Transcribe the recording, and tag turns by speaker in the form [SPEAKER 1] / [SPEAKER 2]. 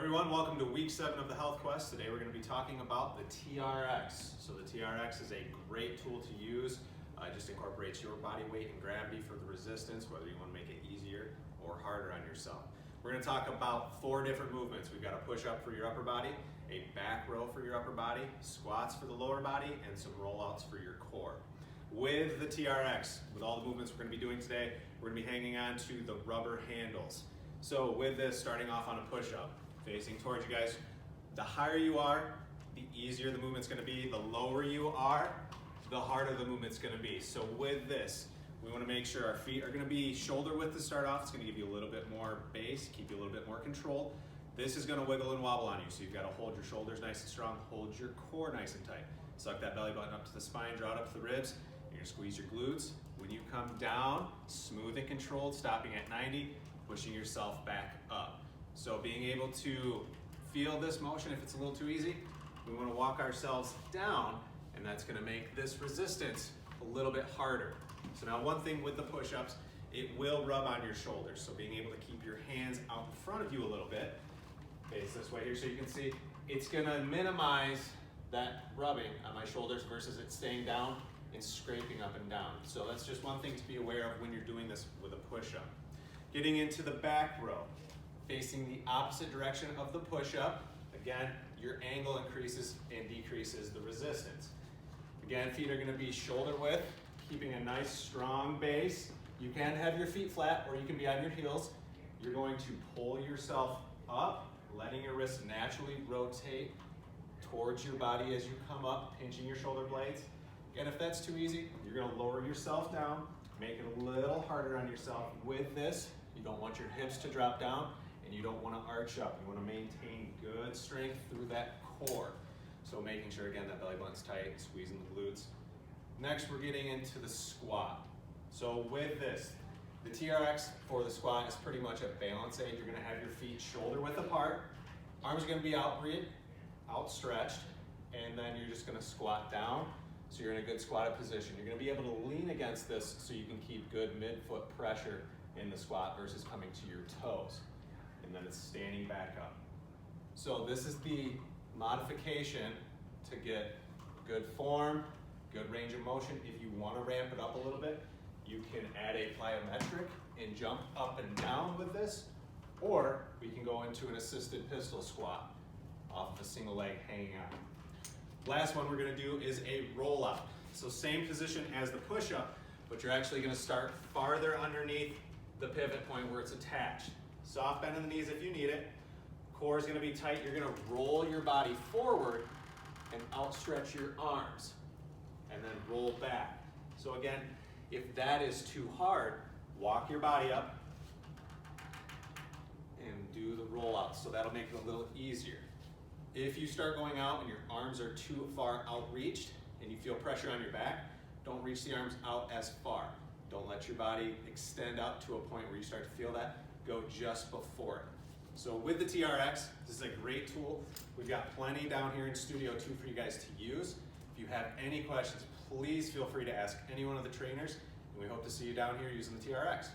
[SPEAKER 1] everyone, welcome to week 7 of the Health Quest. Today we're going to be talking about the TRX. So the TRX is a great tool to use. It just incorporates your body weight and gravity for the resistance, whether you want to make it easier or harder on yourself. We're going to talk about 4 different movements. We've got a push-up for your upper body, a back row for your upper body, squats for the lower body, and some rollouts for your core. With the TRX, with all the movements we're going to be doing today, we're going to be hanging on to the rubber handles. So with this, starting off on a push-up, facing towards you guys, the higher you are, the easier the movement's going to be. The lower you are, the harder the movement's going to be. So with this, we want to make sure our feet are going to be shoulder width to start off. It's going to give you a little bit more base, keep you a little bit more control. This is going to wiggle and wobble on you, so you've got to hold your shoulders nice and strong, hold your core nice and tight. Suck that belly button up to the spine, draw it up to the ribs. You're going to squeeze your glutes. When you come down, smooth and controlled, stopping at 90, pushing yourself back up. So being able to feel this motion, if it's a little too easy, we want to walk ourselves down, and that's going to make this resistance a little bit harder. So now one thing with the push-ups, it will rub on your shoulders. So being able to keep your hands out in front of you a little bit, face this way here so you can see, it's going to minimize that rubbing on my shoulders versus it staying down and scraping up and down. So that's just one thing to be aware of when you're doing this with a push-up. Getting into the back row, facing the opposite direction of the push-up. Again, your angle increases and decreases the resistance. Again, feet are going to be shoulder width, keeping a nice strong base. You can have your feet flat or you can be on your heels. You're going to pull yourself up, letting your wrists naturally rotate towards your body as you come up, pinching your shoulder blades. Again, if that's too easy, you're going to lower yourself down, make it a little harder on yourself. With this, you don't want your hips to drop down and you don't want to arch up. You want to maintain good strength through that core. So making sure, again, that belly button's tight, squeezing the glutes. Next, we're getting into the squat. So with this, the TRX for the squat is pretty much a balance aid. You're going to have your feet shoulder width apart. Arms are going to be outstretched, and then you're just going to squat down. So you're in a good squatted position. You're going to be able to lean against this so you can keep good midfoot pressure in the squat versus coming to your toes. And then it's standing back up. So this is the modification to get good form, good range of motion. If you want to ramp it up a little bit, you can add a plyometric and jump up and down with this, or we can go into an assisted pistol squat off of a single leg hanging on. Last one we're going to do is a rollout. So same position as the push-up, but you're actually going to start farther underneath the pivot point where it's attached. Soft bend in the knees if you need it. Core is going to be tight. You're going to roll your body forward and outstretch your arms and then roll back. So again, if that is too hard, walk your body up and do the rollout. So that'll make it a little easier. If you start going out and your arms are too far outreached and you feel pressure on your back, don't reach the arms out as far. Don't let your body extend out to a point where you start to feel that. Go just before it. So with the TRX, this is a great tool. We've got plenty down here in Studio 2 for you guys to use. If you have any questions, please feel free to ask any one of the trainers, and we hope to see you down here using the TRX.